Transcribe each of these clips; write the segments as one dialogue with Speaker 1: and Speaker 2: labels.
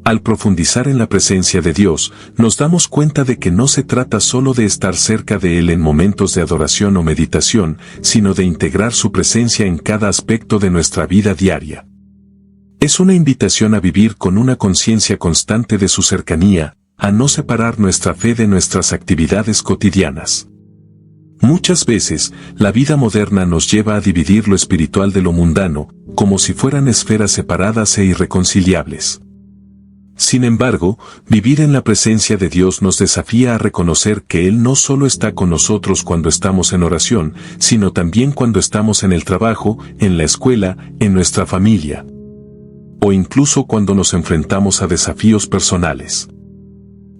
Speaker 1: Al profundizar en la presencia de Dios, nos damos cuenta de que no se trata solo de estar cerca de Él en momentos de adoración o meditación, sino de integrar su presencia en cada aspecto de nuestra vida diaria. Es una invitación a vivir con una conciencia constante de su cercanía, a no separar nuestra fe de nuestras actividades cotidianas. Muchas veces, la vida moderna nos lleva a dividir lo espiritual de lo mundano, como si fueran esferas separadas e irreconciliables. Sin embargo, vivir en la presencia de Dios nos desafía a reconocer que Él no solo está con nosotros cuando estamos en oración, sino también cuando estamos en el trabajo, en la escuela, en nuestra familia, o incluso cuando nos enfrentamos a desafíos personales.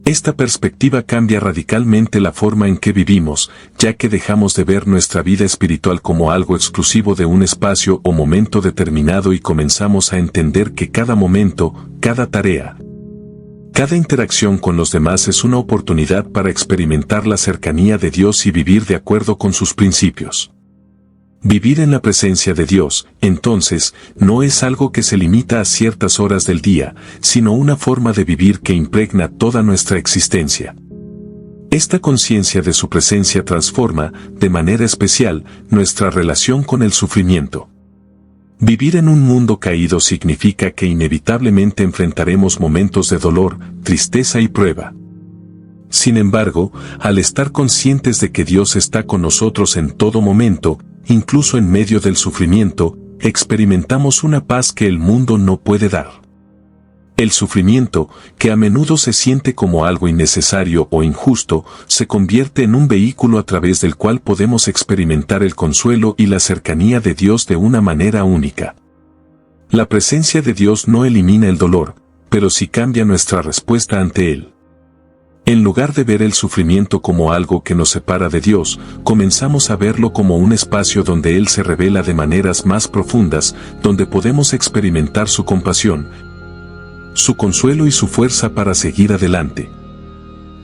Speaker 1: Esta perspectiva cambia radicalmente la forma en que vivimos, ya que dejamos de ver nuestra vida espiritual como algo exclusivo de un espacio o momento determinado y comenzamos a entender que cada momento, cada tarea, cada interacción con los demás es una oportunidad para experimentar la cercanía de Dios y vivir de acuerdo con sus principios. Vivir en la presencia de Dios, entonces, no es algo que se limita a ciertas horas del día, sino una forma de vivir que impregna toda nuestra existencia. Esta conciencia de su presencia transforma, de manera especial, nuestra relación con el sufrimiento. Vivir en un mundo caído significa que inevitablemente enfrentaremos momentos de dolor, tristeza y prueba. Sin embargo, al estar conscientes de que Dios está con nosotros en todo momento, incluso en medio del sufrimiento, experimentamos una paz que el mundo no puede dar. El sufrimiento, que a menudo se siente como algo innecesario o injusto, se convierte en un vehículo a través del cual podemos experimentar el consuelo y la cercanía de Dios de una manera única. La presencia de Dios no elimina el dolor, pero sí cambia nuestra respuesta ante él. En lugar de ver el sufrimiento como algo que nos separa de Dios, comenzamos a verlo como un espacio donde Él se revela de maneras más profundas, donde podemos experimentar su compasión, su consuelo y su fuerza para seguir adelante.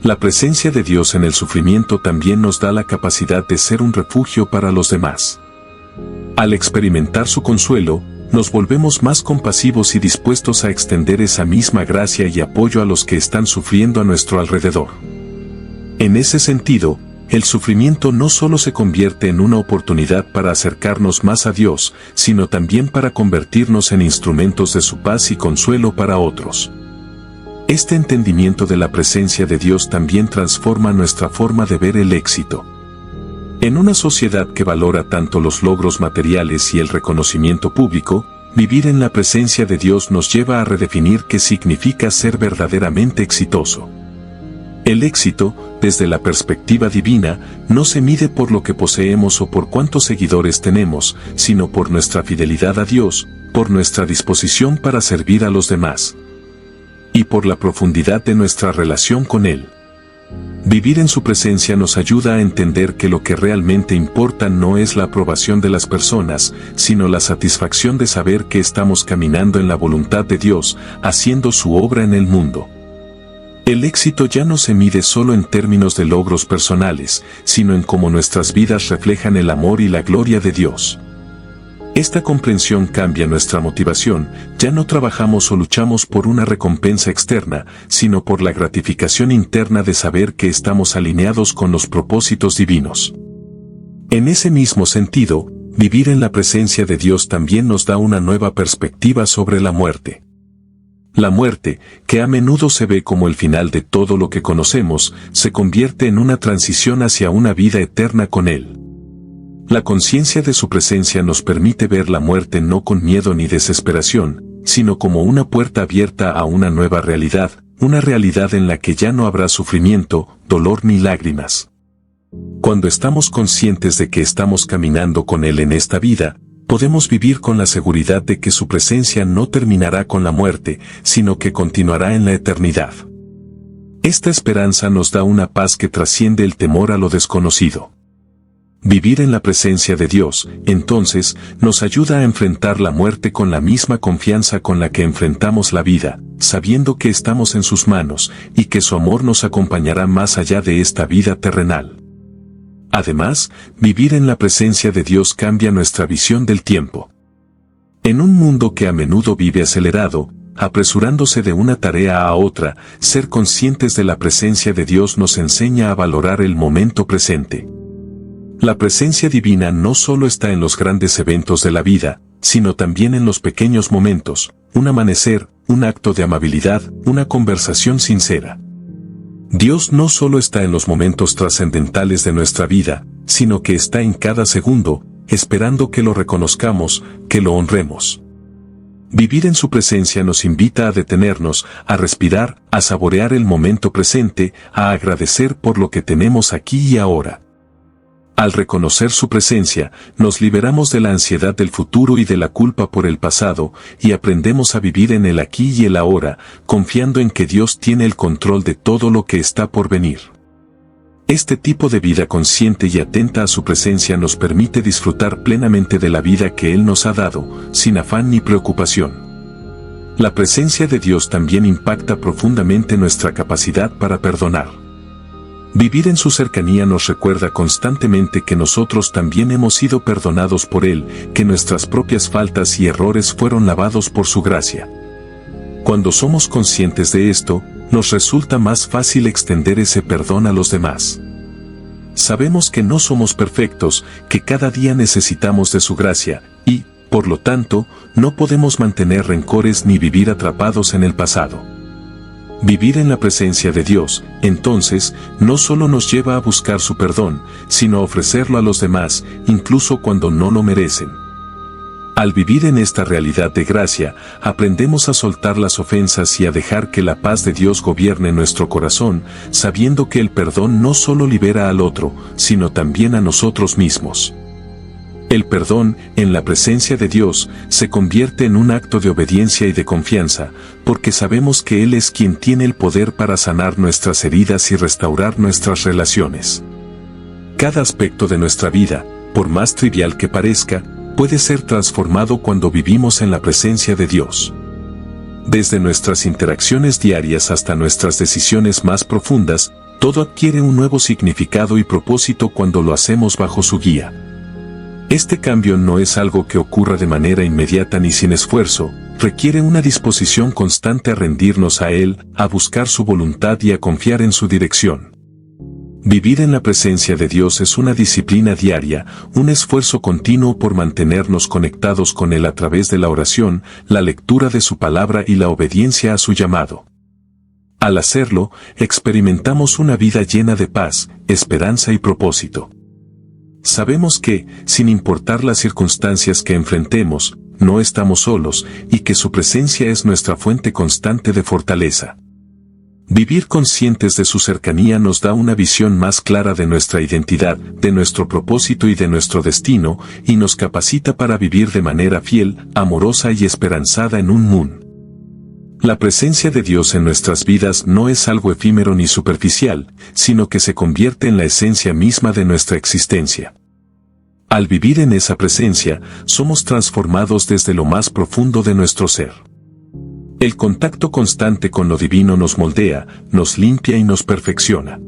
Speaker 1: La presencia de Dios en el sufrimiento también nos da la capacidad de ser un refugio para los demás. Al experimentar su consuelo, nos volvemos más compasivos y dispuestos a extender esa misma gracia y apoyo a los que están sufriendo a nuestro alrededor. En ese sentido, el sufrimiento no solo se convierte en una oportunidad para acercarnos más a Dios, sino también para convertirnos en instrumentos de su paz y consuelo para otros. Este entendimiento de la presencia de Dios también transforma nuestra forma de ver el éxito. En una sociedad que valora tanto los logros materiales y el reconocimiento público, vivir en la presencia de Dios nos lleva a redefinir qué significa ser verdaderamente exitoso. El éxito, desde la perspectiva divina, no se mide por lo que poseemos o por cuántos seguidores tenemos, sino por nuestra fidelidad a Dios, por nuestra disposición para servir a los demás, y por la profundidad de nuestra relación con Él. Vivir en su presencia nos ayuda a entender que lo que realmente importa no es la aprobación de las personas, sino la satisfacción de saber que estamos caminando en la voluntad de Dios, haciendo su obra en el mundo. El éxito ya no se mide solo en términos de logros personales, sino en cómo nuestras vidas reflejan el amor y la gloria de Dios. Esta comprensión cambia nuestra motivación, ya no trabajamos o luchamos por una recompensa externa, sino por la gratificación interna de saber que estamos alineados con los propósitos divinos. En ese mismo sentido, vivir en la presencia de Dios también nos da una nueva perspectiva sobre la muerte. La muerte, que a menudo se ve como el final de todo lo que conocemos, se convierte en una transición hacia una vida eterna con Él. La conciencia de su presencia nos permite ver la muerte no con miedo ni desesperación, sino como una puerta abierta a una nueva realidad, una realidad en la que ya no habrá sufrimiento, dolor ni lágrimas. Cuando estamos conscientes de que estamos caminando con Él en esta vida, podemos vivir con la seguridad de que su presencia no terminará con la muerte, sino que continuará en la eternidad. Esta esperanza nos da una paz que trasciende el temor a lo desconocido. Vivir en la presencia de Dios, entonces, nos ayuda a enfrentar la muerte con la misma confianza con la que enfrentamos la vida, sabiendo que estamos en sus manos, y que su amor nos acompañará más allá de esta vida terrenal. Además, vivir en la presencia de Dios cambia nuestra visión del tiempo. En un mundo que a menudo vive acelerado, apresurándose de una tarea a otra, ser conscientes de la presencia de Dios nos enseña a valorar el momento presente. La presencia divina no solo está en los grandes eventos de la vida, sino también en los pequeños momentos, un amanecer, un acto de amabilidad, una conversación sincera. Dios no solo está en los momentos trascendentales de nuestra vida, sino que está en cada segundo, esperando que lo reconozcamos, que lo honremos. Vivir en su presencia nos invita a detenernos, a respirar, a saborear el momento presente, a agradecer por lo que tenemos aquí y ahora. Al reconocer su presencia, nos liberamos de la ansiedad del futuro y de la culpa por el pasado, y aprendemos a vivir en el aquí y el ahora, confiando en que Dios tiene el control de todo lo que está por venir. Este tipo de vida consciente y atenta a su presencia nos permite disfrutar plenamente de la vida que Él nos ha dado, sin afán ni preocupación. La presencia de Dios también impacta profundamente nuestra capacidad para perdonar. Vivir en su cercanía nos recuerda constantemente que nosotros también hemos sido perdonados por Él, que nuestras propias faltas y errores fueron lavados por su gracia. Cuando somos conscientes de esto, nos resulta más fácil extender ese perdón a los demás. Sabemos que no somos perfectos, que cada día necesitamos de su gracia, y, por lo tanto, no podemos mantener rencores ni vivir atrapados en el pasado. Vivir en la presencia de Dios, entonces, no solo nos lleva a buscar su perdón, sino a ofrecerlo a los demás, incluso cuando no lo merecen. Al vivir en esta realidad de gracia, aprendemos a soltar las ofensas y a dejar que la paz de Dios gobierne nuestro corazón, sabiendo que el perdón no solo libera al otro, sino también a nosotros mismos. El perdón, en la presencia de Dios, se convierte en un acto de obediencia y de confianza, porque sabemos que Él es quien tiene el poder para sanar nuestras heridas y restaurar nuestras relaciones. Cada aspecto de nuestra vida, por más trivial que parezca, puede ser transformado cuando vivimos en la presencia de Dios. Desde nuestras interacciones diarias hasta nuestras decisiones más profundas, todo adquiere un nuevo significado y propósito cuando lo hacemos bajo su guía. Este cambio no es algo que ocurra de manera inmediata ni sin esfuerzo, requiere una disposición constante a rendirnos a Él, a buscar su voluntad y a confiar en su dirección. Vivir en la presencia de Dios es una disciplina diaria, un esfuerzo continuo por mantenernos conectados con Él a través de la oración, la lectura de su palabra y la obediencia a su llamado. Al hacerlo, experimentamos una vida llena de paz, esperanza y propósito. Sabemos que, sin importar las circunstancias que enfrentemos, no estamos solos, y que su presencia es nuestra fuente constante de fortaleza. Vivir conscientes de su cercanía nos da una visión más clara de nuestra identidad, de nuestro propósito y de nuestro destino, y nos capacita para vivir de manera fiel, amorosa y esperanzada en un mundo. La presencia de Dios en nuestras vidas no es algo efímero ni superficial, sino que se convierte en la esencia misma de nuestra existencia. Al vivir en esa presencia, somos transformados desde lo más profundo de nuestro ser. El contacto constante con lo divino nos moldea, nos limpia y nos perfecciona.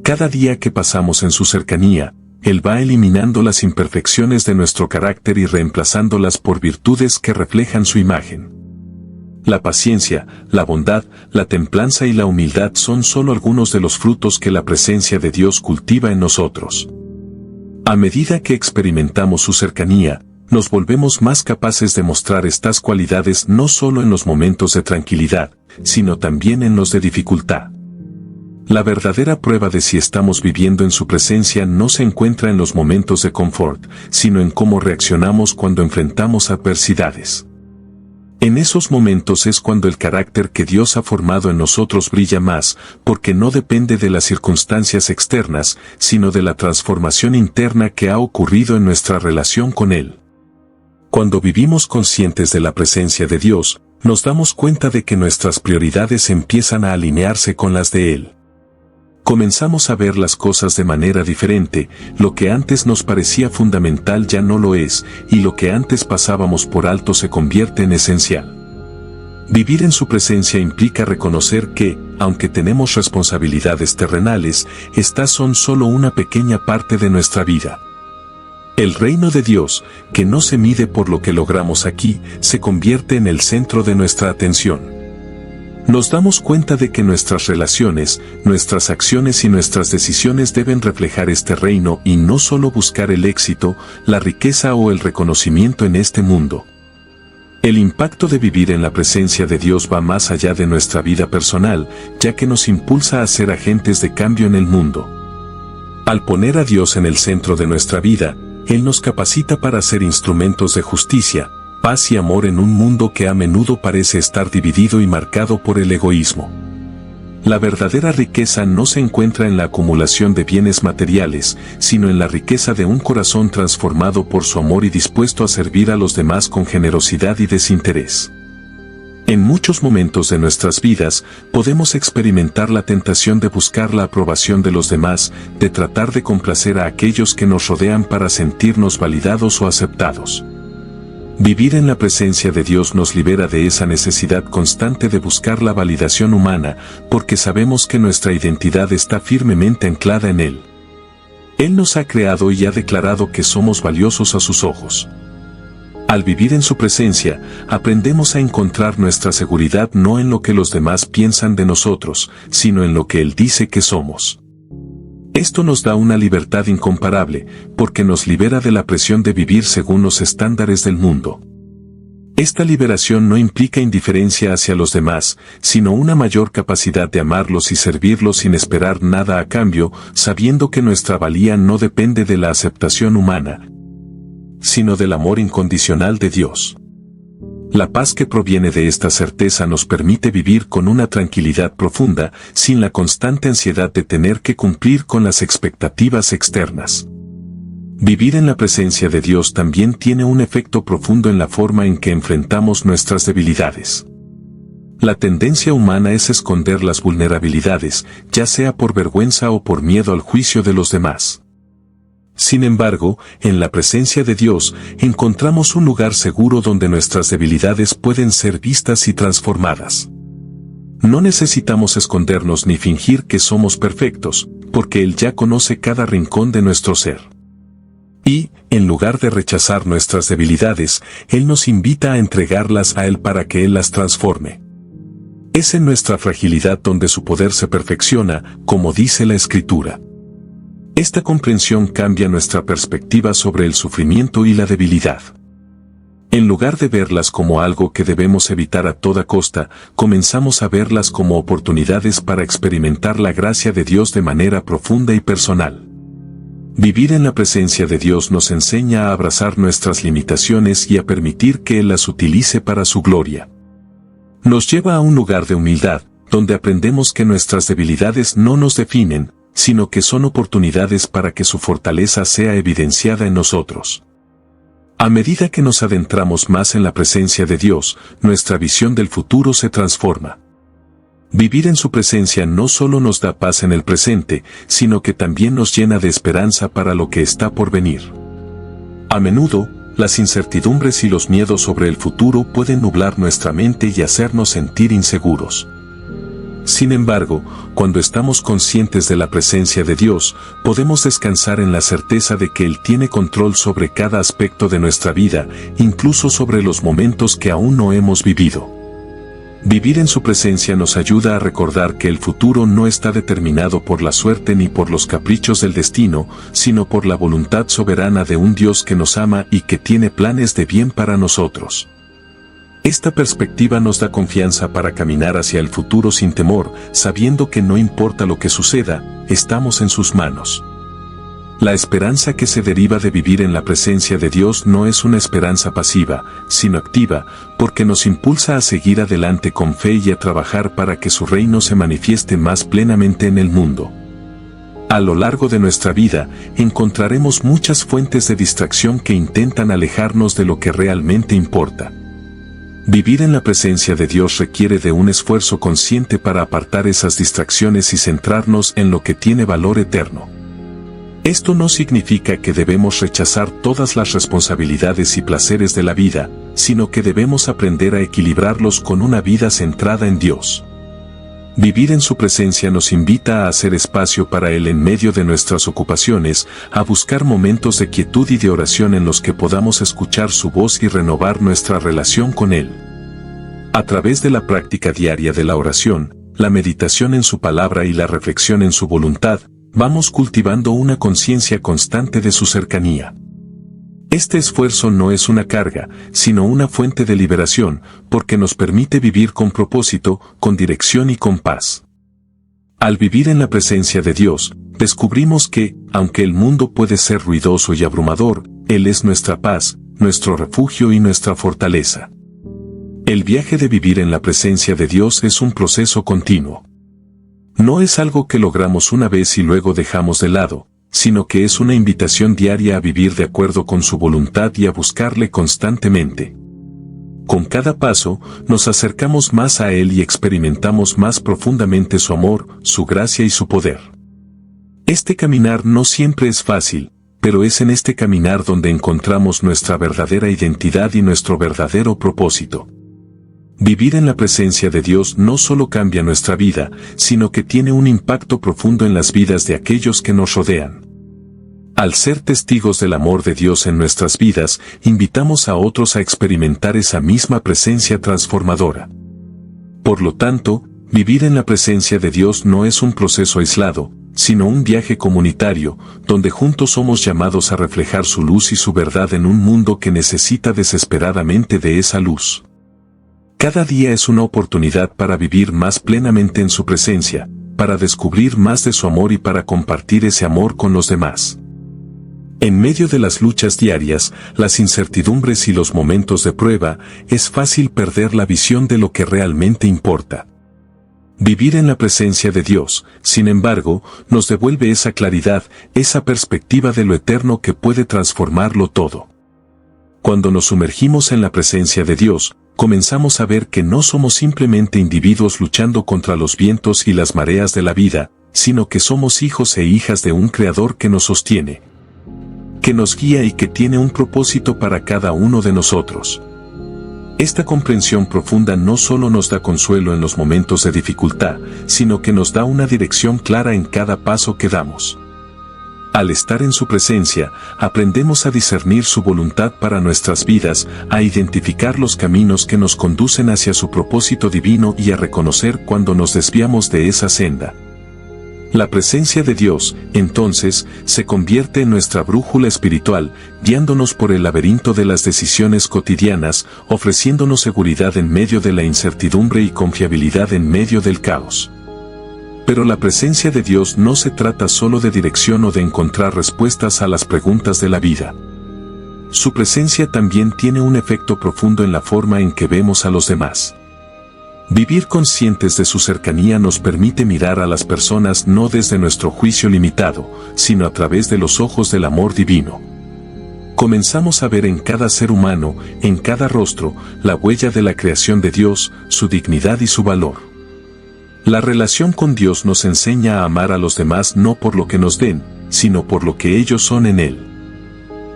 Speaker 1: Cada día que pasamos en su cercanía, Él va eliminando las imperfecciones de nuestro carácter y reemplazándolas por virtudes que reflejan su imagen. La paciencia, la bondad, la templanza y la humildad son solo algunos de los frutos que la presencia de Dios cultiva en nosotros. A medida que experimentamos su cercanía, nos volvemos más capaces de mostrar estas cualidades no solo en los momentos de tranquilidad, sino también en los de dificultad. La verdadera prueba de si estamos viviendo en su presencia no se encuentra en los momentos de confort, sino en cómo reaccionamos cuando enfrentamos adversidades. En esos momentos es cuando el carácter que Dios ha formado en nosotros brilla más, porque no depende de las circunstancias externas, sino de la transformación interna que ha ocurrido en nuestra relación con Él. Cuando vivimos conscientes de la presencia de Dios, nos damos cuenta de que nuestras prioridades empiezan a alinearse con las de Él. Comenzamos a ver las cosas de manera diferente, lo que antes nos parecía fundamental ya no lo es, y lo que antes pasábamos por alto se convierte en esencial. Vivir en su presencia implica reconocer que, aunque tenemos responsabilidades terrenales, estas son solo una pequeña parte de nuestra vida. El reino de Dios, que no se mide por lo que logramos aquí, se convierte en el centro de nuestra atención. Nos damos cuenta de que nuestras relaciones, nuestras acciones y nuestras decisiones deben reflejar este reino y no solo buscar el éxito, la riqueza o el reconocimiento en este mundo. El impacto de vivir en la presencia de Dios va más allá de nuestra vida personal, ya que nos impulsa a ser agentes de cambio en el mundo. Al poner a Dios en el centro de nuestra vida, Él nos capacita para ser instrumentos de justicia, paz y amor en un mundo que a menudo parece estar dividido y marcado por el egoísmo. La verdadera riqueza no se encuentra en la acumulación de bienes materiales, sino en la riqueza de un corazón transformado por su amor y dispuesto a servir a los demás con generosidad y desinterés. En muchos momentos de nuestras vidas, podemos experimentar la tentación de buscar la aprobación de los demás, de tratar de complacer a aquellos que nos rodean para sentirnos validados o aceptados. Vivir en la presencia de Dios nos libera de esa necesidad constante de buscar la validación humana, porque sabemos que nuestra identidad está firmemente anclada en Él. Él nos ha creado y ha declarado que somos valiosos a sus ojos. Al vivir en su presencia, aprendemos a encontrar nuestra seguridad no en lo que los demás piensan de nosotros, sino en lo que Él dice que somos. Esto nos da una libertad incomparable, porque nos libera de la presión de vivir según los estándares del mundo. Esta liberación no implica indiferencia hacia los demás, sino una mayor capacidad de amarlos y servirlos sin esperar nada a cambio, sabiendo que nuestra valía no depende de la aceptación humana, sino del amor incondicional de Dios. La paz que proviene de esta certeza nos permite vivir con una tranquilidad profunda, sin la constante ansiedad de tener que cumplir con las expectativas externas. Vivir en la presencia de Dios también tiene un efecto profundo en la forma en que enfrentamos nuestras debilidades. La tendencia humana es esconder las vulnerabilidades, ya sea por vergüenza o por miedo al juicio de los demás. Sin embargo, en la presencia de Dios, encontramos un lugar seguro donde nuestras debilidades pueden ser vistas y transformadas. No necesitamos escondernos ni fingir que somos perfectos, porque Él ya conoce cada rincón de nuestro ser. Y, en lugar de rechazar nuestras debilidades, Él nos invita a entregarlas a Él para que Él las transforme. Es en nuestra fragilidad donde su poder se perfecciona, como dice la Escritura. Esta comprensión cambia nuestra perspectiva sobre el sufrimiento y la debilidad. En lugar de verlas como algo que debemos evitar a toda costa, comenzamos a verlas como oportunidades para experimentar la gracia de Dios de manera profunda y personal. Vivir en la presencia de Dios nos enseña a abrazar nuestras limitaciones y a permitir que Él las utilice para su gloria. Nos lleva a un lugar de humildad, donde aprendemos que nuestras debilidades no nos definen, sino que son oportunidades para que su fortaleza sea evidenciada en nosotros. A medida que nos adentramos más en la presencia de Dios, nuestra visión del futuro se transforma. Vivir en su presencia no solo nos da paz en el presente, sino que también nos llena de esperanza para lo que está por venir. A menudo, las incertidumbres y los miedos sobre el futuro pueden nublar nuestra mente y hacernos sentir inseguros. Sin embargo, cuando estamos conscientes de la presencia de Dios, podemos descansar en la certeza de que Él tiene control sobre cada aspecto de nuestra vida, incluso sobre los momentos que aún no hemos vivido. Vivir en su presencia nos ayuda a recordar que el futuro no está determinado por la suerte ni por los caprichos del destino, sino por la voluntad soberana de un Dios que nos ama y que tiene planes de bien para nosotros. Esta perspectiva nos da confianza para caminar hacia el futuro sin temor, sabiendo que no importa lo que suceda, estamos en sus manos. La esperanza que se deriva de vivir en la presencia de Dios no es una esperanza pasiva, sino activa, porque nos impulsa a seguir adelante con fe y a trabajar para que su reino se manifieste más plenamente en el mundo. A lo largo de nuestra vida, encontraremos muchas fuentes de distracción que intentan alejarnos de lo que realmente importa. Vivir en la presencia de Dios requiere de un esfuerzo consciente para apartar esas distracciones y centrarnos en lo que tiene valor eterno. Esto no significa que debemos rechazar todas las responsabilidades y placeres de la vida, sino que debemos aprender a equilibrarlos con una vida centrada en Dios. Vivir en su presencia nos invita a hacer espacio para Él en medio de nuestras ocupaciones, a buscar momentos de quietud y de oración en los que podamos escuchar su voz y renovar nuestra relación con Él. A través de la práctica diaria de la oración, la meditación en su palabra y la reflexión en su voluntad, vamos cultivando una conciencia constante de su cercanía. Este esfuerzo no es una carga, sino una fuente de liberación, porque nos permite vivir con propósito, con dirección y con paz. Al vivir en la presencia de Dios, descubrimos que, aunque el mundo puede ser ruidoso y abrumador, Él es nuestra paz, nuestro refugio y nuestra fortaleza. El viaje de vivir en la presencia de Dios es un proceso continuo. No es algo que logramos una vez y luego dejamos de lado, sino que es una invitación diaria a vivir de acuerdo con su voluntad y a buscarle constantemente. Con cada paso, nos acercamos más a Él y experimentamos más profundamente su amor, su gracia y su poder. Este caminar no siempre es fácil, pero es en este caminar donde encontramos nuestra verdadera identidad y nuestro verdadero propósito. Vivir en la presencia de Dios no solo cambia nuestra vida, sino que tiene un impacto profundo en las vidas de aquellos que nos rodean. Al ser testigos del amor de Dios en nuestras vidas, invitamos a otros a experimentar esa misma presencia transformadora. Por lo tanto, vivir en la presencia de Dios no es un proceso aislado, sino un viaje comunitario, donde juntos somos llamados a reflejar su luz y su verdad en un mundo que necesita desesperadamente de esa luz. Cada día es una oportunidad para vivir más plenamente en su presencia, para descubrir más de su amor y para compartir ese amor con los demás. En medio de las luchas diarias, las incertidumbres y los momentos de prueba, es fácil perder la visión de lo que realmente importa. Vivir en la presencia de Dios, sin embargo, nos devuelve esa claridad, esa perspectiva de lo eterno que puede transformarlo todo. Cuando nos sumergimos en la presencia de Dios, comenzamos a ver que no somos simplemente individuos luchando contra los vientos y las mareas de la vida, sino que somos hijos e hijas de un Creador que nos sostiene, que nos guía y que tiene un propósito para cada uno de nosotros. Esta comprensión profunda no solo nos da consuelo en los momentos de dificultad, sino que nos da una dirección clara en cada paso que damos. Al estar en su presencia, aprendemos a discernir su voluntad para nuestras vidas, a identificar los caminos que nos conducen hacia su propósito divino y a reconocer cuando nos desviamos de esa senda. La presencia de Dios, entonces, se convierte en nuestra brújula espiritual, guiándonos por el laberinto de las decisiones cotidianas, ofreciéndonos seguridad en medio de la incertidumbre y confiabilidad en medio del caos. Pero la presencia de Dios no se trata solo de dirección o de encontrar respuestas a las preguntas de la vida. Su presencia también tiene un efecto profundo en la forma en que vemos a los demás. Vivir conscientes de su cercanía nos permite mirar a las personas no desde nuestro juicio limitado, sino a través de los ojos del amor divino. Comenzamos a ver en cada ser humano, en cada rostro, la huella de la creación de Dios, su dignidad y su valor. La relación con Dios nos enseña a amar a los demás no por lo que nos den, sino por lo que ellos son en Él.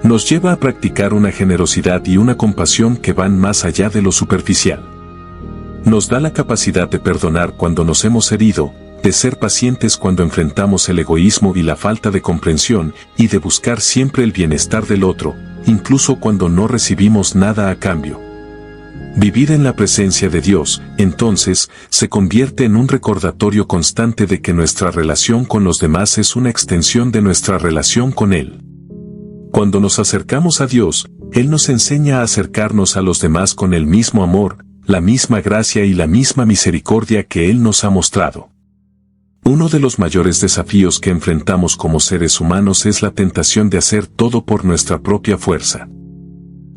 Speaker 1: Nos lleva a practicar una generosidad y una compasión que van más allá de lo superficial. Nos da la capacidad de perdonar cuando nos hemos herido, de ser pacientes cuando enfrentamos el egoísmo y la falta de comprensión, y de buscar siempre el bienestar del otro, incluso cuando no recibimos nada a cambio. Vivir en la presencia de Dios, entonces, se convierte en un recordatorio constante de que nuestra relación con los demás es una extensión de nuestra relación con Él. Cuando nos acercamos a Dios, Él nos enseña a acercarnos a los demás con el mismo amor, la misma gracia y la misma misericordia que Él nos ha mostrado. Uno de los mayores desafíos que enfrentamos como seres humanos es la tentación de hacer todo por nuestra propia fuerza.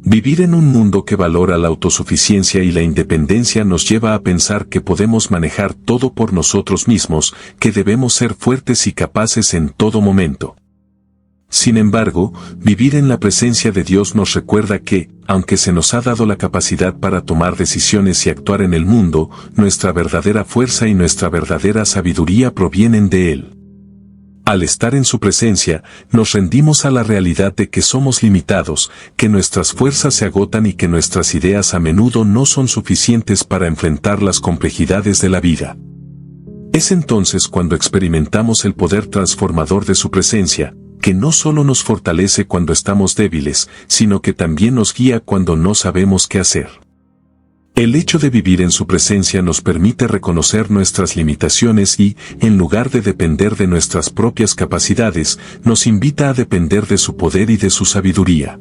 Speaker 1: Vivir en un mundo que valora la autosuficiencia y la independencia nos lleva a pensar que podemos manejar todo por nosotros mismos, que debemos ser fuertes y capaces en todo momento. Sin embargo, vivir en la presencia de Dios nos recuerda que, aunque se nos ha dado la capacidad para tomar decisiones y actuar en el mundo, nuestra verdadera fuerza y nuestra verdadera sabiduría provienen de Él. Al estar en su presencia, nos rendimos a la realidad de que somos limitados, que nuestras fuerzas se agotan y que nuestras ideas a menudo no son suficientes para enfrentar las complejidades de la vida. Es entonces cuando experimentamos el poder transformador de su presencia, que no solo nos fortalece cuando estamos débiles, sino que también nos guía cuando no sabemos qué hacer. El hecho de vivir en su presencia nos permite reconocer nuestras limitaciones y, en lugar de depender de nuestras propias capacidades, nos invita a depender de su poder y de su sabiduría.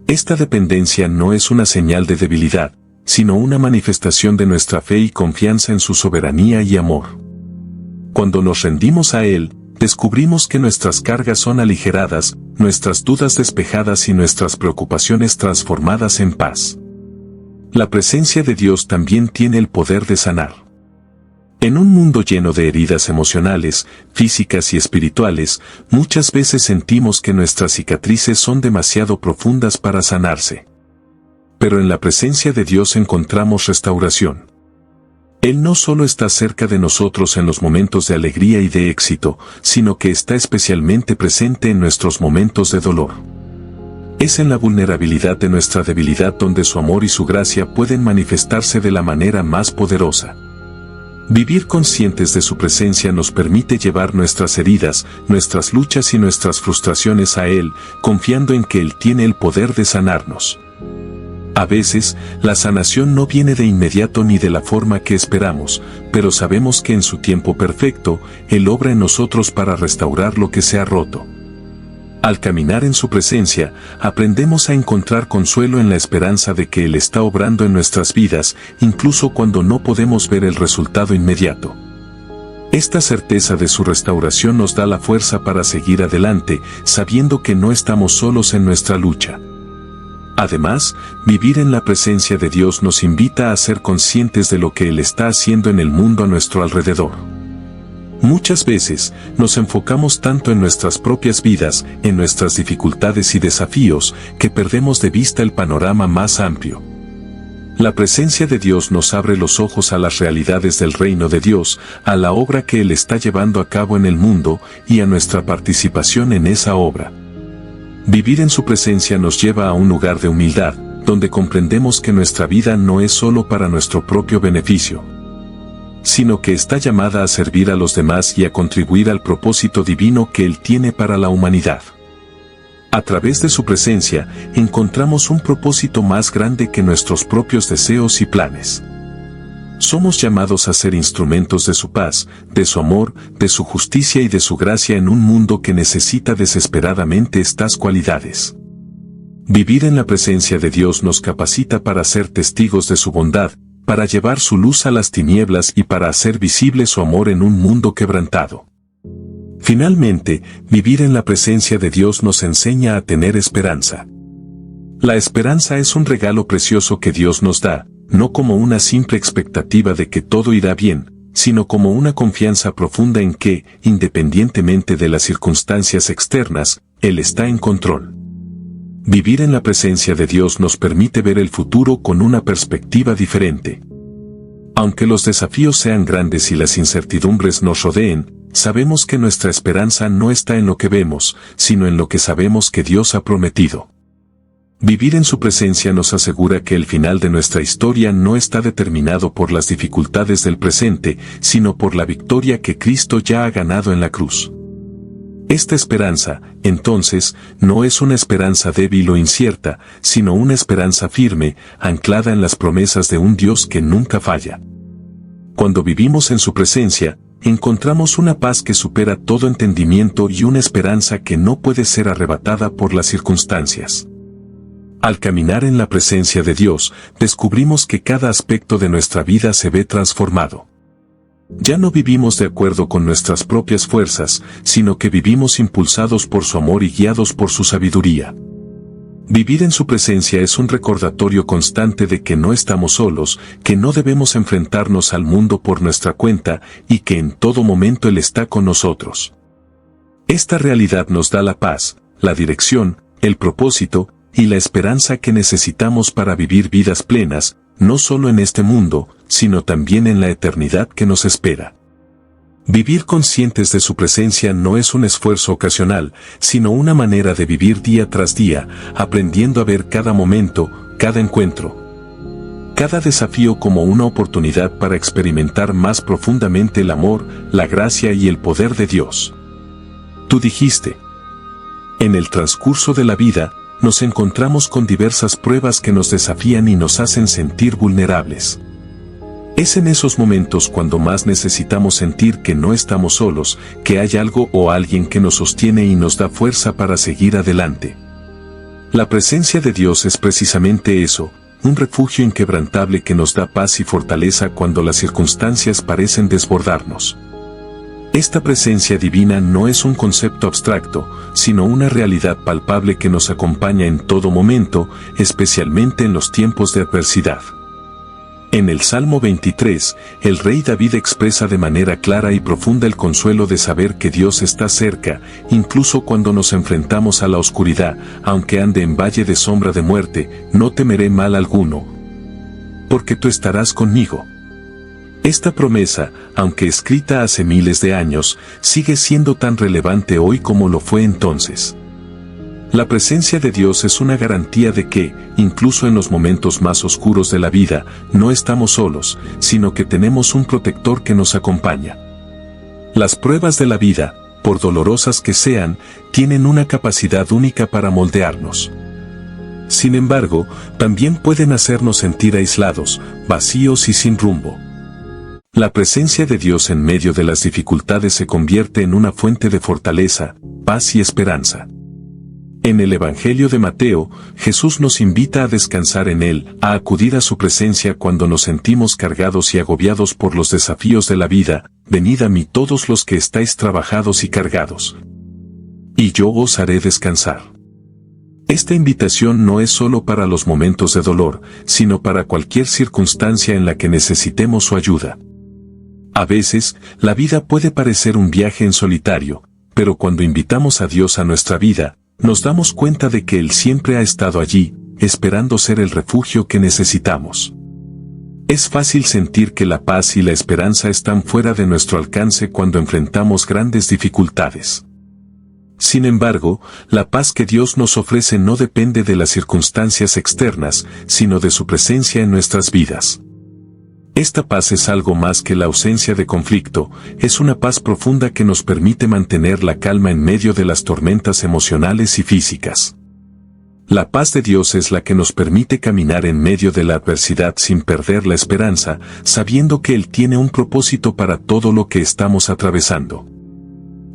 Speaker 1: Esta dependencia no es una señal de debilidad, sino una manifestación de nuestra fe y confianza en su soberanía y amor. Cuando nos rendimos a Él, descubrimos que nuestras cargas son aligeradas, nuestras dudas despejadas y nuestras preocupaciones transformadas en paz. La presencia de Dios también tiene el poder de sanar. En un mundo lleno de heridas emocionales, físicas y espirituales, muchas veces sentimos que nuestras cicatrices son demasiado profundas para sanarse. Pero en la presencia de Dios encontramos restauración. Él no solo está cerca de nosotros en los momentos de alegría y de éxito, sino que está especialmente presente en nuestros momentos de dolor. Es en la vulnerabilidad de nuestra debilidad donde su amor y su gracia pueden manifestarse de la manera más poderosa. Vivir conscientes de su presencia nos permite llevar nuestras heridas, nuestras luchas y nuestras frustraciones a Él, confiando en que Él tiene el poder de sanarnos. A veces, la sanación no viene de inmediato ni de la forma que esperamos, pero sabemos que en su tiempo perfecto, Él obra en nosotros para restaurar lo que se ha roto. Al caminar en su presencia, aprendemos a encontrar consuelo en la esperanza de que Él está obrando en nuestras vidas, incluso cuando no podemos ver el resultado inmediato. Esta certeza de su restauración nos da la fuerza para seguir adelante, sabiendo que no estamos solos en nuestra lucha. Además, vivir en la presencia de Dios nos invita a ser conscientes de lo que Él está haciendo en el mundo a nuestro alrededor. Muchas veces, nos enfocamos tanto en nuestras propias vidas, en nuestras dificultades y desafíos, que perdemos de vista el panorama más amplio. La presencia de Dios nos abre los ojos a las realidades del reino de Dios, a la obra que Él está llevando a cabo en el mundo, y a nuestra participación en esa obra. Vivir en su presencia nos lleva a un lugar de humildad, donde comprendemos que nuestra vida no es solo para nuestro propio beneficio, sino que está llamada a servir a los demás y a contribuir al propósito divino que Él tiene para la humanidad. A través de su presencia, encontramos un propósito más grande que nuestros propios deseos y planes. Somos llamados a ser instrumentos de su paz, de su amor, de su justicia y de su gracia en un mundo que necesita desesperadamente estas cualidades. Vivir en la presencia de Dios nos capacita para ser testigos de su bondad, para llevar su luz a las tinieblas y para hacer visible su amor en un mundo quebrantado. Finalmente, vivir en la presencia de Dios nos enseña a tener esperanza. La esperanza es un regalo precioso que Dios nos da, no como una simple expectativa de que todo irá bien, sino como una confianza profunda en que, independientemente de las circunstancias externas, Él está en control. Vivir en la presencia de Dios nos permite ver el futuro con una perspectiva diferente. Aunque los desafíos sean grandes y las incertidumbres nos rodeen, sabemos que nuestra esperanza no está en lo que vemos, sino en lo que sabemos que Dios ha prometido. Vivir en su presencia nos asegura que el final de nuestra historia no está determinado por las dificultades del presente, sino por la victoria que Cristo ya ha ganado en la cruz. Esta esperanza, entonces, no es una esperanza débil o incierta, sino una esperanza firme, anclada en las promesas de un Dios que nunca falla. Cuando vivimos en su presencia, encontramos una paz que supera todo entendimiento y una esperanza que no puede ser arrebatada por las circunstancias. Al caminar en la presencia de Dios, descubrimos que cada aspecto de nuestra vida se ve transformado. Ya no vivimos de acuerdo con nuestras propias fuerzas, sino que vivimos impulsados por su amor y guiados por su sabiduría. Vivir en su presencia es un recordatorio constante de que no estamos solos, que no debemos enfrentarnos al mundo por nuestra cuenta y que en todo momento Él está con nosotros. Esta realidad nos da la paz, la dirección, el propósito y la esperanza que necesitamos para vivir vidas plenas, no solo en este mundo, sino también en la eternidad que nos espera. Vivir conscientes de su presencia no es un esfuerzo ocasional, sino una manera de vivir día tras día, aprendiendo a ver cada momento, cada encuentro, cada desafío como una oportunidad para experimentar más profundamente el amor, la gracia y el poder de Dios. Tú dijiste: en el transcurso de la vida, nos encontramos con diversas pruebas que nos desafían y nos hacen sentir vulnerables. Es en esos momentos cuando más necesitamos sentir que no estamos solos, que hay algo o alguien que nos sostiene y nos da fuerza para seguir adelante. La presencia de Dios es precisamente eso, un refugio inquebrantable que nos da paz y fortaleza cuando las circunstancias parecen desbordarnos. Esta presencia divina no es un concepto abstracto, sino una realidad palpable que nos acompaña en todo momento, especialmente en los tiempos de adversidad. En el Salmo 23, el rey David expresa de manera clara y profunda el consuelo de saber que Dios está cerca, incluso cuando nos enfrentamos a la oscuridad, aunque ande en valle de sombra de muerte, no temeré mal alguno, porque tú estarás conmigo. Esta promesa, aunque escrita hace miles de años, sigue siendo tan relevante hoy como lo fue entonces. La presencia de Dios es una garantía de que, incluso en los momentos más oscuros de la vida, no estamos solos, sino que tenemos un protector que nos acompaña. Las pruebas de la vida, por dolorosas que sean, tienen una capacidad única para moldearnos. Sin embargo, también pueden hacernos sentir aislados, vacíos y sin rumbo. La presencia de Dios en medio de las dificultades se convierte en una fuente de fortaleza, paz y esperanza. En el Evangelio de Mateo, Jesús nos invita a descansar en Él, a acudir a su presencia cuando nos sentimos cargados y agobiados por los desafíos de la vida. Venid a mí todos los que estáis trabajados y cargados, y yo os haré descansar. Esta invitación no es solo para los momentos de dolor, sino para cualquier circunstancia en la que necesitemos su ayuda. A veces, la vida puede parecer un viaje en solitario, pero cuando invitamos a Dios a nuestra vida, nos damos cuenta de que Él siempre ha estado allí, esperando ser el refugio que necesitamos. Es fácil sentir que la paz y la esperanza están fuera de nuestro alcance cuando enfrentamos grandes dificultades. Sin embargo, la paz que Dios nos ofrece no depende de las circunstancias externas, sino de su presencia en nuestras vidas. Esta paz es algo más que la ausencia de conflicto, es una paz profunda que nos permite mantener la calma en medio de las tormentas emocionales y físicas. La paz de Dios es la que nos permite caminar en medio de la adversidad sin perder la esperanza, sabiendo que Él tiene un propósito para todo lo que estamos atravesando.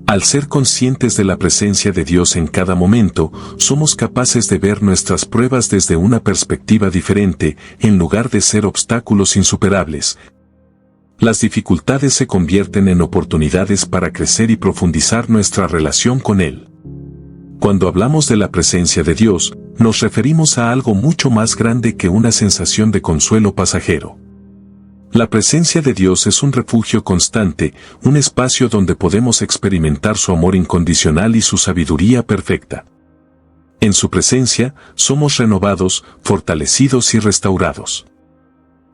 Speaker 1: Al ser conscientes de la presencia de Dios en cada momento, somos capaces de ver nuestras pruebas desde una perspectiva diferente, en lugar de ser obstáculos insuperables. Las dificultades se convierten en oportunidades para crecer y profundizar nuestra relación con Él. Cuando hablamos de la presencia de Dios, nos referimos a algo mucho más grande que una sensación de consuelo pasajero. La presencia de Dios es un refugio constante, un espacio donde podemos experimentar su amor incondicional y su sabiduría perfecta. En su presencia, somos renovados, fortalecidos y restaurados.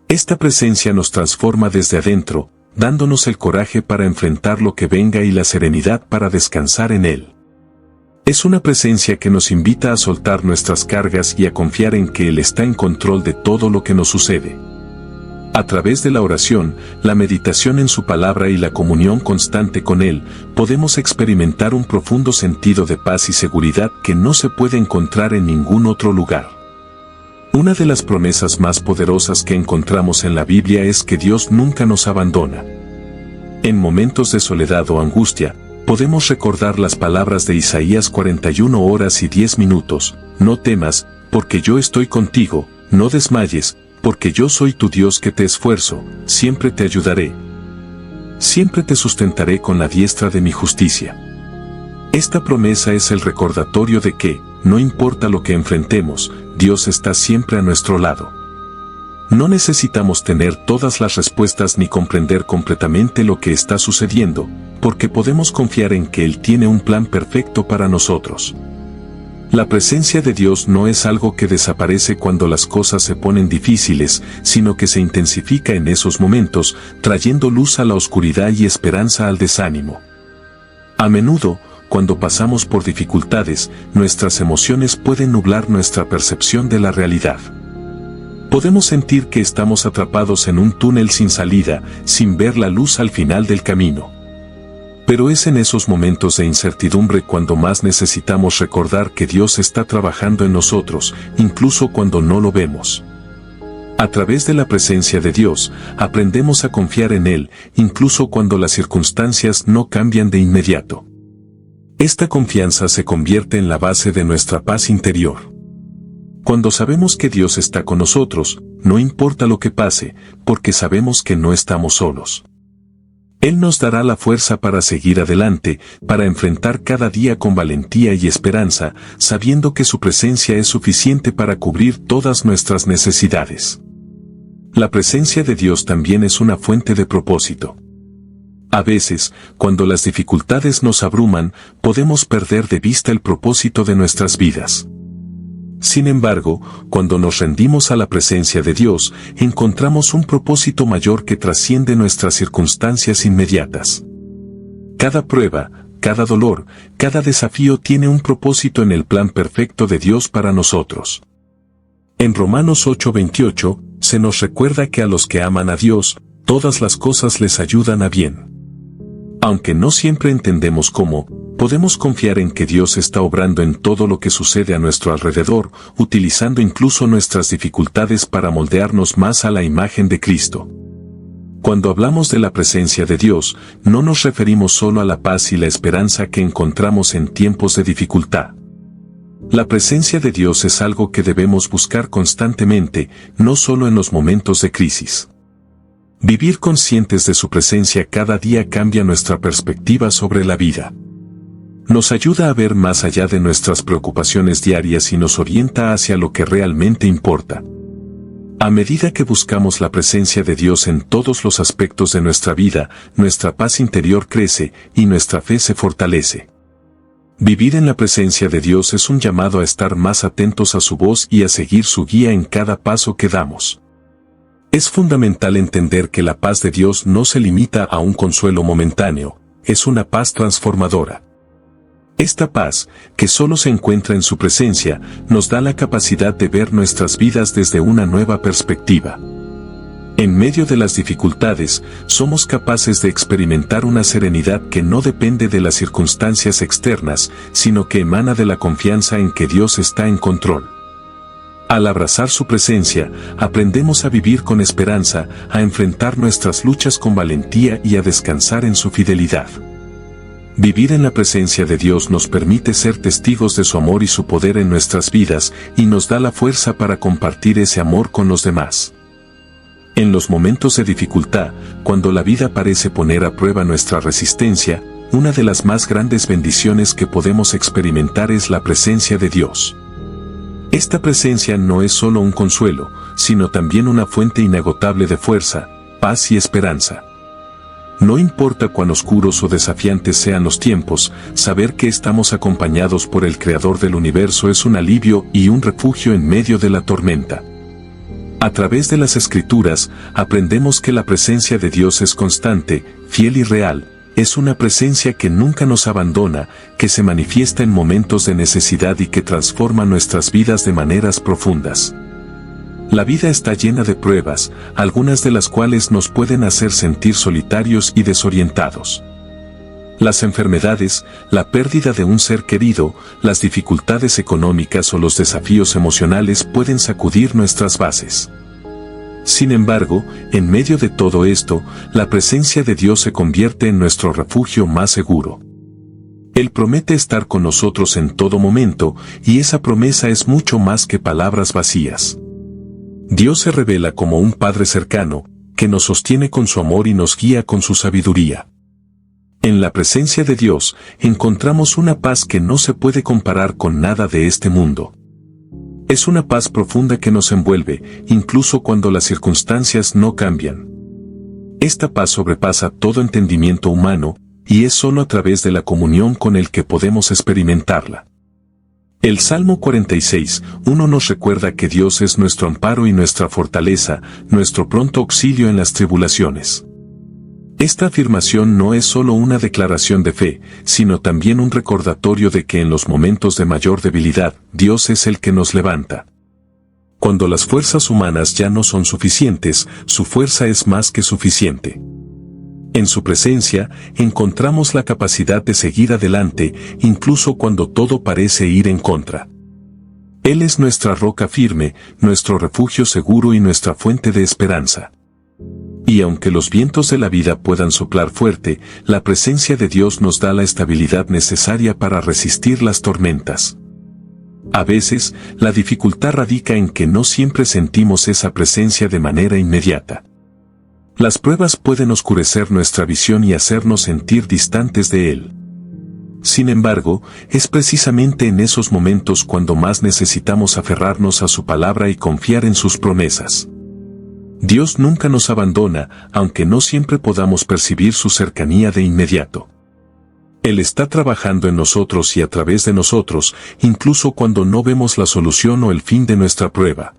Speaker 1: Esta presencia nos transforma desde adentro, dándonos el coraje para enfrentar lo que venga y la serenidad para descansar en Él. Es una presencia que nos invita a soltar nuestras cargas y a confiar en que Él está en control de todo lo que nos sucede. A través de la oración, la meditación en su palabra y la comunión constante con Él, podemos experimentar un profundo sentido de paz y seguridad que no se puede encontrar en ningún otro lugar. Una de las promesas más poderosas que encontramos en la Biblia es que Dios nunca nos abandona. En momentos de soledad o angustia, podemos recordar las palabras de Isaías 41 horas y 10 minutos, no temas, porque yo estoy contigo, no desmayes, porque yo soy tu Dios que te esfuerzo, siempre te ayudaré. Siempre te sustentaré con la diestra de mi justicia. Esta promesa es el recordatorio de que, no importa lo que enfrentemos, Dios está siempre a nuestro lado. No necesitamos tener todas las respuestas ni comprender completamente lo que está sucediendo, porque podemos confiar en que Él tiene un plan perfecto para nosotros. La presencia de Dios no es algo que desaparece cuando las cosas se ponen difíciles, sino que se intensifica en esos momentos, trayendo luz a la oscuridad y esperanza al desánimo. A menudo, cuando pasamos por dificultades, nuestras emociones pueden nublar nuestra percepción de la realidad. Podemos sentir que estamos atrapados en un túnel sin salida, sin ver la luz al final del camino. Pero es en esos momentos de incertidumbre cuando más necesitamos recordar que Dios está trabajando en nosotros, incluso cuando no lo vemos. A través de la presencia de Dios, aprendemos a confiar en Él, incluso cuando las circunstancias no cambian de inmediato. Esta confianza se convierte en la base de nuestra paz interior. Cuando sabemos que Dios está con nosotros, no importa lo que pase, porque sabemos que no estamos solos. Él nos dará la fuerza para seguir adelante, para enfrentar cada día con valentía y esperanza, sabiendo que su presencia es suficiente para cubrir todas nuestras necesidades. La presencia de Dios también es una fuente de propósito. A veces, cuando las dificultades nos abruman, podemos perder de vista el propósito de nuestras vidas. Sin embargo, cuando nos rendimos a la presencia de Dios, encontramos un propósito mayor que trasciende nuestras circunstancias inmediatas. Cada prueba, cada dolor, cada desafío tiene un propósito en el plan perfecto de Dios para nosotros. En Romanos 8:28, se nos recuerda que a los que aman a Dios, todas las cosas les ayudan a bien. Aunque no siempre entendemos cómo, podemos confiar en que Dios está obrando en todo lo que sucede a nuestro alrededor, utilizando incluso nuestras dificultades para moldearnos más a la imagen de Cristo. Cuando hablamos de la presencia de Dios, no nos referimos solo a la paz y la esperanza que encontramos en tiempos de dificultad. La presencia de Dios es algo que debemos buscar constantemente, no solo en los momentos de crisis. Vivir conscientes de su presencia cada día cambia nuestra perspectiva sobre la vida. Nos ayuda a ver más allá de nuestras preocupaciones diarias y nos orienta hacia lo que realmente importa. A medida que buscamos la presencia de Dios en todos los aspectos de nuestra vida, nuestra paz interior crece y nuestra fe se fortalece. Vivir en la presencia de Dios es un llamado a estar más atentos a su voz y a seguir su guía en cada paso que damos. Es fundamental entender que la paz de Dios no se limita a un consuelo momentáneo, es una paz transformadora. Esta paz, que solo se encuentra en su presencia, nos da la capacidad de ver nuestras vidas desde una nueva perspectiva. En medio de las dificultades, somos capaces de experimentar una serenidad que no depende de las circunstancias externas, sino que emana de la confianza en que Dios está en control. Al abrazar su presencia, aprendemos a vivir con esperanza, a enfrentar nuestras luchas con valentía y a descansar en su fidelidad. Vivir en la presencia de Dios nos permite ser testigos de su amor y su poder en nuestras vidas, y nos da la fuerza para compartir ese amor con los demás. En los momentos de dificultad, cuando la vida parece poner a prueba nuestra resistencia, una de las más grandes bendiciones que podemos experimentar es la presencia de Dios. Esta presencia no es solo un consuelo, sino también una fuente inagotable de fuerza, paz y esperanza. No importa cuán oscuros o desafiantes sean los tiempos, saber que estamos acompañados por el Creador del universo es un alivio y un refugio en medio de la tormenta. A través de las Escrituras, aprendemos que la presencia de Dios es constante, fiel y real. Es una presencia que nunca nos abandona, que se manifiesta en momentos de necesidad y que transforma nuestras vidas de maneras profundas. La vida está llena de pruebas, algunas de las cuales nos pueden hacer sentir solitarios y desorientados. Las enfermedades, la pérdida de un ser querido, las dificultades económicas o los desafíos emocionales pueden sacudir nuestras bases. Sin embargo, en medio de todo esto, la presencia de Dios se convierte en nuestro refugio más seguro. Él promete estar con nosotros en todo momento, y esa promesa es mucho más que palabras vacías. Dios se revela como un Padre cercano, que nos sostiene con su amor y nos guía con su sabiduría. En la presencia de Dios, encontramos una paz que no se puede comparar con nada de este mundo. Es una paz profunda que nos envuelve, incluso cuando las circunstancias no cambian. Esta paz sobrepasa todo entendimiento humano, y es solo a través de la comunión con el que podemos experimentarla. El Salmo 46:1 nos recuerda que Dios es nuestro amparo y nuestra fortaleza, nuestro pronto auxilio en las tribulaciones. Esta afirmación no es solo una declaración de fe, sino también un recordatorio de que en los momentos de mayor debilidad, Dios es el que nos levanta. Cuando las fuerzas humanas ya no son suficientes, su fuerza es más que suficiente. En su presencia, encontramos la capacidad de seguir adelante, incluso cuando todo parece ir en contra. Él es nuestra roca firme, nuestro refugio seguro y nuestra fuente de esperanza. Y aunque los vientos de la vida puedan soplar fuerte, la presencia de Dios nos da la estabilidad necesaria para resistir las tormentas. A veces, la dificultad radica en que no siempre sentimos esa presencia de manera inmediata. Las pruebas pueden oscurecer nuestra visión y hacernos sentir distantes de Él. Sin embargo, es precisamente en esos momentos cuando más necesitamos aferrarnos a su palabra y confiar en sus promesas. Dios nunca nos abandona, aunque no siempre podamos percibir su cercanía de inmediato. Él está trabajando en nosotros y a través de nosotros, incluso cuando no vemos la solución o el fin de nuestra prueba.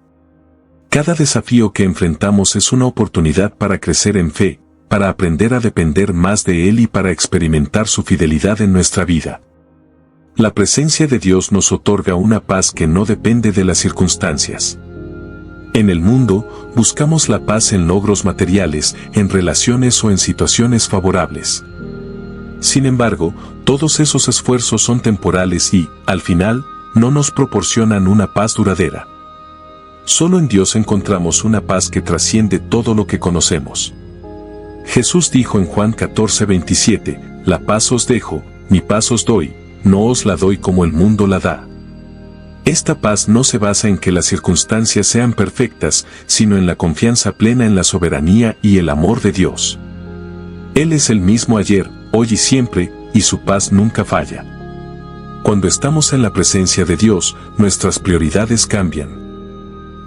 Speaker 1: Cada desafío que enfrentamos es una oportunidad para crecer en fe, para aprender a depender más de Él y para experimentar su fidelidad en nuestra vida. La presencia de Dios nos otorga una paz que no depende de las circunstancias. En el mundo, buscamos la paz en logros materiales, en relaciones o en situaciones favorables. Sin embargo, todos esos esfuerzos son temporales y, al final, no nos proporcionan una paz duradera. Solo en Dios encontramos una paz que trasciende todo lo que conocemos. Jesús dijo en Juan 14:27, «La paz os dejo, mi paz os doy, no os la doy como el mundo la da». Esta paz no se basa en que las circunstancias sean perfectas, sino en la confianza plena en la soberanía y el amor de Dios. Él es el mismo ayer, hoy y siempre, y su paz nunca falla. Cuando estamos en la presencia de Dios, nuestras prioridades cambian.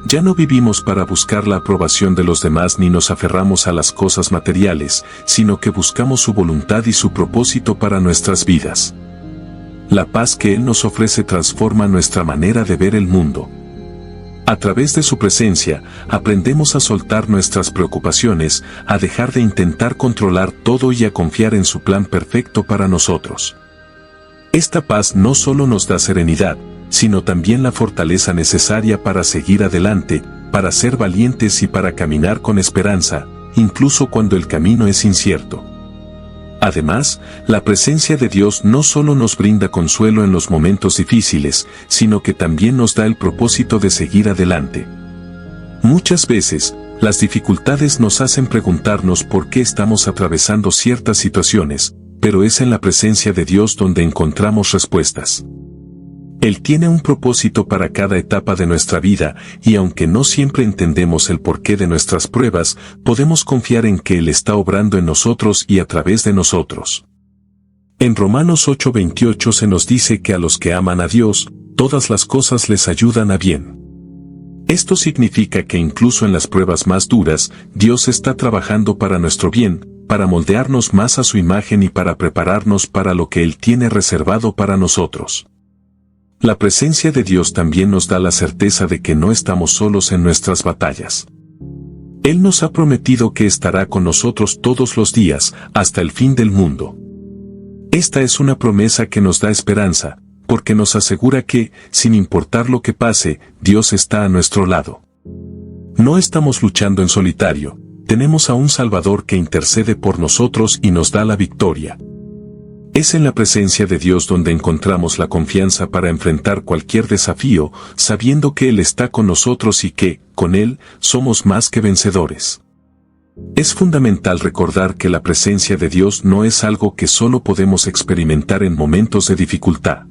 Speaker 1: Ya no vivimos para buscar la aprobación de los demás ni nos aferramos a las cosas materiales, sino que buscamos su voluntad y su propósito para nuestras vidas. La paz que Él nos ofrece transforma nuestra manera de ver el mundo. A través de su presencia, aprendemos a soltar nuestras preocupaciones, a dejar de intentar controlar todo y a confiar en su plan perfecto para nosotros. Esta paz no solo nos da serenidad, sino también la fortaleza necesaria para seguir adelante, para ser valientes y para caminar con esperanza, incluso cuando el camino es incierto. Además, la presencia de Dios no solo nos brinda consuelo en los momentos difíciles, sino que también nos da el propósito de seguir adelante. Muchas veces, las dificultades nos hacen preguntarnos por qué estamos atravesando ciertas situaciones, pero es en la presencia de Dios donde encontramos respuestas. Él tiene un propósito para cada etapa de nuestra vida, y aunque no siempre entendemos el porqué de nuestras pruebas, podemos confiar en que Él está obrando en nosotros y a través de nosotros. En Romanos 8:28 se nos dice que a los que aman a Dios, todas las cosas les ayudan a bien. Esto significa que incluso en las pruebas más duras, Dios está trabajando para nuestro bien, para moldearnos más a su imagen y para prepararnos para lo que Él tiene reservado para nosotros. La presencia de Dios también nos da la certeza de que no estamos solos en nuestras batallas. Él nos ha prometido que estará con nosotros todos los días, hasta el fin del mundo. Esta es una promesa que nos da esperanza, porque nos asegura que, sin importar lo que pase, Dios está a nuestro lado. No estamos luchando en solitario, tenemos a un Salvador que intercede por nosotros y nos da la victoria. Es en la presencia de Dios donde encontramos la confianza para enfrentar cualquier desafío, sabiendo que Él está con nosotros y que, con Él, somos más que vencedores. Es fundamental recordar que la presencia de Dios no es algo que solo podemos experimentar en momentos de dificultad.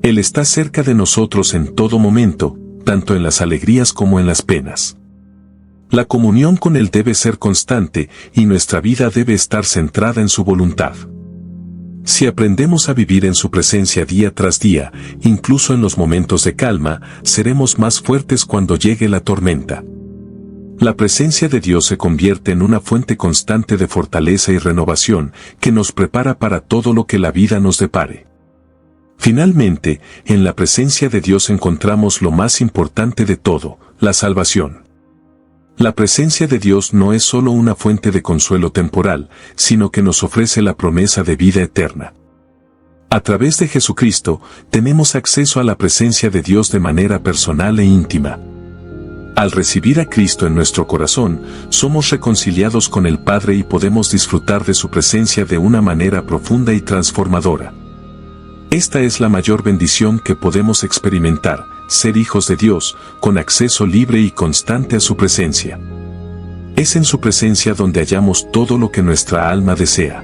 Speaker 1: Él está cerca de nosotros en todo momento, tanto en las alegrías como en las penas. La comunión con Él debe ser constante y nuestra vida debe estar centrada en su voluntad. Si aprendemos a vivir en su presencia día tras día, incluso en los momentos de calma, seremos más fuertes cuando llegue la tormenta. La presencia de Dios se convierte en una fuente constante de fortaleza y renovación que nos prepara para todo lo que la vida nos depare. Finalmente, en la presencia de Dios encontramos lo más importante de todo, la salvación. La presencia de Dios no es solo una fuente de consuelo temporal, sino que nos ofrece la promesa de vida eterna. A través de Jesucristo, tenemos acceso a la presencia de Dios de manera personal e íntima. Al recibir a Cristo en nuestro corazón, somos reconciliados con el Padre y podemos disfrutar de su presencia de una manera profunda y transformadora. Esta es la mayor bendición que podemos experimentar, ser hijos de Dios, con acceso libre y constante a su presencia. Es en su presencia donde hallamos todo lo que nuestra alma desea.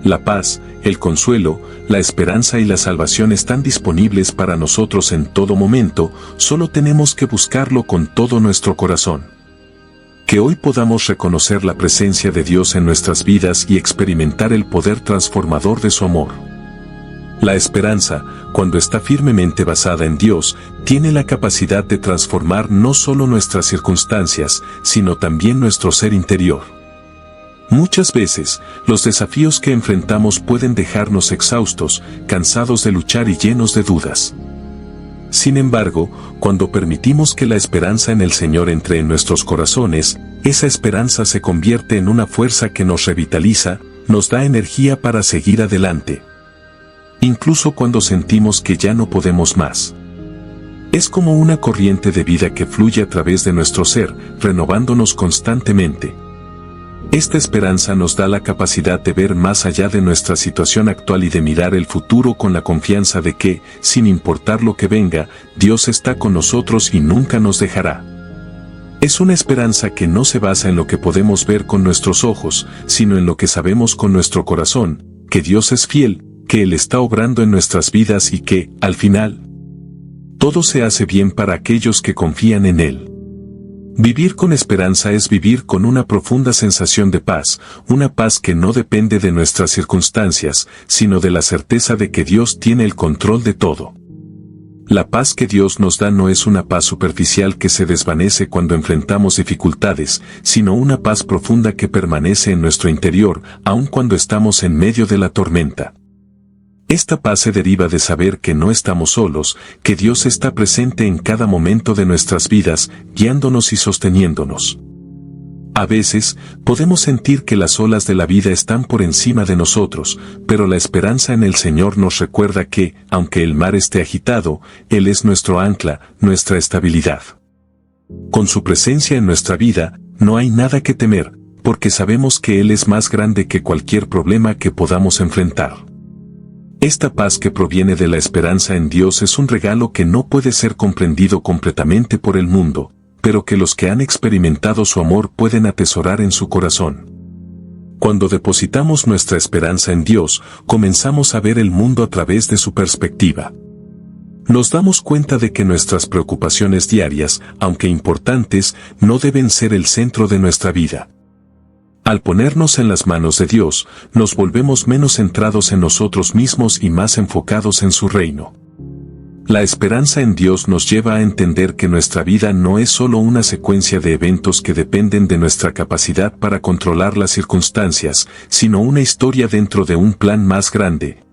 Speaker 1: La paz, el consuelo, la esperanza y la salvación están disponibles para nosotros en todo momento, solo tenemos que buscarlo con todo nuestro corazón. Que hoy podamos reconocer la presencia de Dios en nuestras vidas y experimentar el poder transformador de su amor. La esperanza, cuando está firmemente basada en Dios, tiene la capacidad de transformar no solo nuestras circunstancias, sino también nuestro ser interior. Muchas veces, los desafíos que enfrentamos pueden dejarnos exhaustos, cansados de luchar y llenos de dudas. Sin embargo, cuando permitimos que la esperanza en el Señor entre en nuestros corazones, esa esperanza se convierte en una fuerza que nos revitaliza, nos da energía para seguir adelante. Incluso cuando sentimos que ya no podemos más. Es como una corriente de vida que fluye a través de nuestro ser, renovándonos constantemente. Esta esperanza nos da la capacidad de ver más allá de nuestra situación actual y de mirar el futuro con la confianza de que, sin importar lo que venga, Dios está con nosotros y nunca nos dejará. Es una esperanza que no se basa en lo que podemos ver con nuestros ojos, sino en lo que sabemos con nuestro corazón, que Dios es fiel, que Él está obrando en nuestras vidas y que, al final, todo se hace bien para aquellos que confían en Él. Vivir con esperanza es vivir con una profunda sensación de paz, una paz que no depende de nuestras circunstancias, sino de la certeza de que Dios tiene el control de todo. La paz que Dios nos da no es una paz superficial que se desvanece cuando enfrentamos dificultades, sino una paz profunda que permanece en nuestro interior, aun cuando estamos en medio de la tormenta. Esta paz se deriva de saber que no estamos solos, que Dios está presente en cada momento de nuestras vidas, guiándonos y sosteniéndonos. A veces, podemos sentir que las olas de la vida están por encima de nosotros, pero la esperanza en el Señor nos recuerda que, aunque el mar esté agitado, Él es nuestro ancla, nuestra estabilidad. Con su presencia en nuestra vida, no hay nada que temer, porque sabemos que Él es más grande que cualquier problema que podamos enfrentar. Esta paz que proviene de la esperanza en Dios es un regalo que no puede ser comprendido completamente por el mundo, pero que los que han experimentado su amor pueden atesorar en su corazón. Cuando depositamos nuestra esperanza en Dios, comenzamos a ver el mundo a través de su perspectiva. Nos damos cuenta de que nuestras preocupaciones diarias, aunque importantes, no deben ser el centro de nuestra vida. Al ponernos en las manos de Dios, nos volvemos menos centrados en nosotros mismos y más enfocados en su reino. La esperanza en Dios nos lleva a entender que nuestra vida no es solo una secuencia de eventos que dependen de nuestra capacidad para controlar las circunstancias, sino una historia dentro de un plan más grande.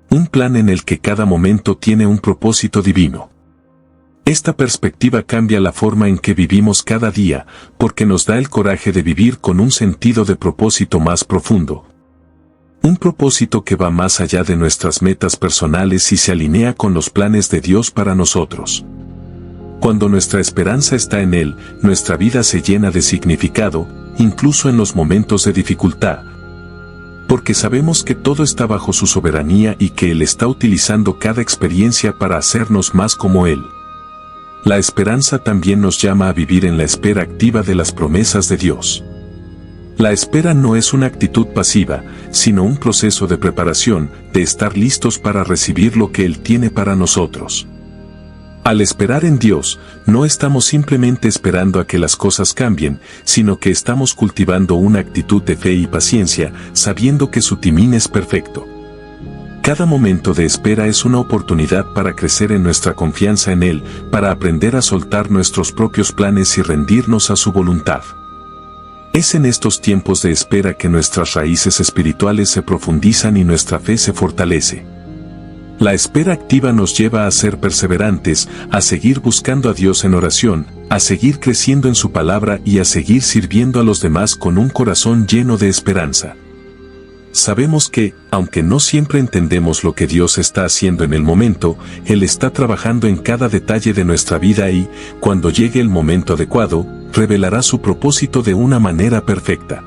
Speaker 1: Un plan en el que cada momento tiene un propósito divino. Esta perspectiva cambia la forma en que vivimos cada día, porque nos da el coraje de vivir con un sentido de propósito más profundo. Un propósito que va más allá de nuestras metas personales y se alinea con los planes de Dios para nosotros. Cuando nuestra esperanza está en Él, nuestra vida se llena de significado, incluso en los momentos de dificultad. Porque sabemos que todo está bajo su soberanía y que Él está utilizando cada experiencia para hacernos más como Él. La esperanza también nos llama a vivir en la espera activa de las promesas de Dios. La espera no es una actitud pasiva, sino un proceso de preparación, de estar listos para recibir lo que Él tiene para nosotros. Al esperar en Dios, no estamos simplemente esperando a que las cosas cambien, sino que estamos cultivando una actitud de fe y paciencia, sabiendo que su timón es perfecto. Cada momento de espera es una oportunidad para crecer en nuestra confianza en Él, para aprender a soltar nuestros propios planes y rendirnos a su voluntad. Es en estos tiempos de espera que nuestras raíces espirituales se profundizan y nuestra fe se fortalece. La espera activa nos lleva a ser perseverantes, a seguir buscando a Dios en oración, a seguir creciendo en su palabra y a seguir sirviendo a los demás con un corazón lleno de esperanza. Sabemos que, aunque no siempre entendemos lo que Dios está haciendo en el momento, Él está trabajando en cada detalle de nuestra vida y, cuando llegue el momento adecuado, revelará su propósito de una manera perfecta.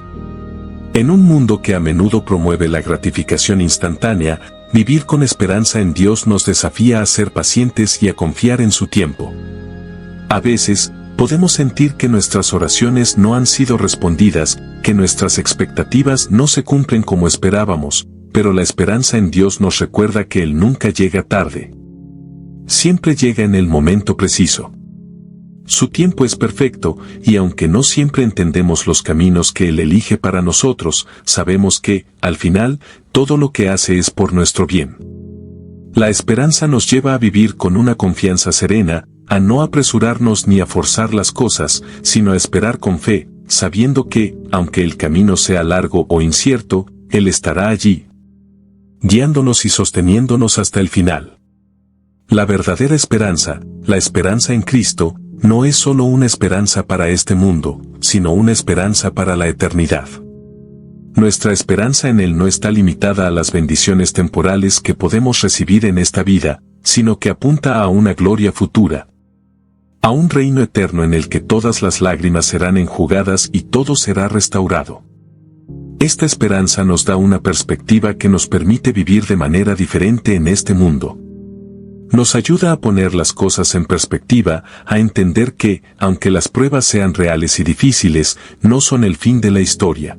Speaker 1: En un mundo que a menudo promueve la gratificación instantánea, vivir con esperanza en Dios nos desafía a ser pacientes y a confiar en su tiempo. A veces, podemos sentir que nuestras oraciones no han sido respondidas, que nuestras expectativas no se cumplen como esperábamos, pero la esperanza en Dios nos recuerda que Él nunca llega tarde. Siempre llega en el momento preciso. Su tiempo es perfecto, y aunque no siempre entendemos los caminos que Él elige para nosotros, sabemos que, al final, todo lo que hace es por nuestro bien. La esperanza nos lleva a vivir con una confianza serena, a no apresurarnos ni a forzar las cosas, sino a esperar con fe, sabiendo que, aunque el camino sea largo o incierto, Él estará allí, guiándonos y sosteniéndonos hasta el final. La verdadera esperanza, la esperanza en Cristo, no es solo una esperanza para este mundo, sino una esperanza para la eternidad. Nuestra esperanza en Él no está limitada a las bendiciones temporales que podemos recibir en esta vida, sino que apunta a una gloria futura, a un reino eterno en el que todas las lágrimas serán enjugadas y todo será restaurado. Esta esperanza nos da una perspectiva que nos permite vivir de manera diferente en este mundo. Nos ayuda a poner las cosas en perspectiva, a entender que, aunque las pruebas sean reales y difíciles, no son el fin de la historia.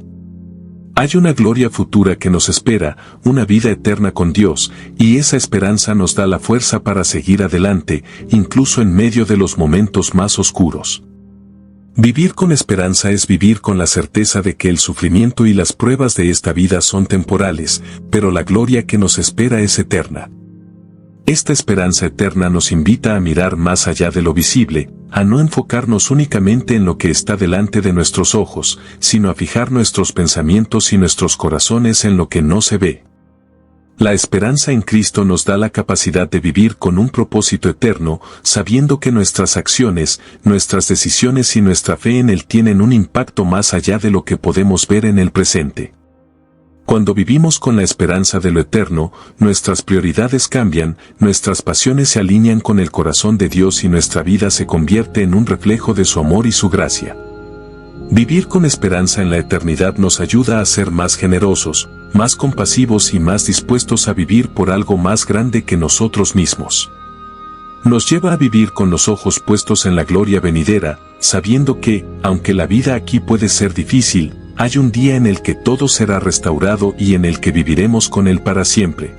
Speaker 1: Hay una gloria futura que nos espera, una vida eterna con Dios, y esa esperanza nos da la fuerza para seguir adelante, incluso en medio de los momentos más oscuros. Vivir con esperanza es vivir con la certeza de que el sufrimiento y las pruebas de esta vida son temporales, pero la gloria que nos espera es eterna. Esta esperanza eterna nos invita a mirar más allá de lo visible, a no enfocarnos únicamente en lo que está delante de nuestros ojos, sino a fijar nuestros pensamientos y nuestros corazones en lo que no se ve. La esperanza en Cristo nos da la capacidad de vivir con un propósito eterno, sabiendo que nuestras acciones, nuestras decisiones y nuestra fe en Él tienen un impacto más allá de lo que podemos ver en el presente. Cuando vivimos con la esperanza de lo eterno, nuestras prioridades cambian, nuestras pasiones se alinean con el corazón de Dios y nuestra vida se convierte en un reflejo de su amor y su gracia. Vivir con esperanza en la eternidad nos ayuda a ser más generosos, más compasivos y más dispuestos a vivir por algo más grande que nosotros mismos. Nos lleva a vivir con los ojos puestos en la gloria venidera, sabiendo que, aunque la vida aquí puede ser difícil, hay un día en el que todo será restaurado y en el que viviremos con Él para siempre.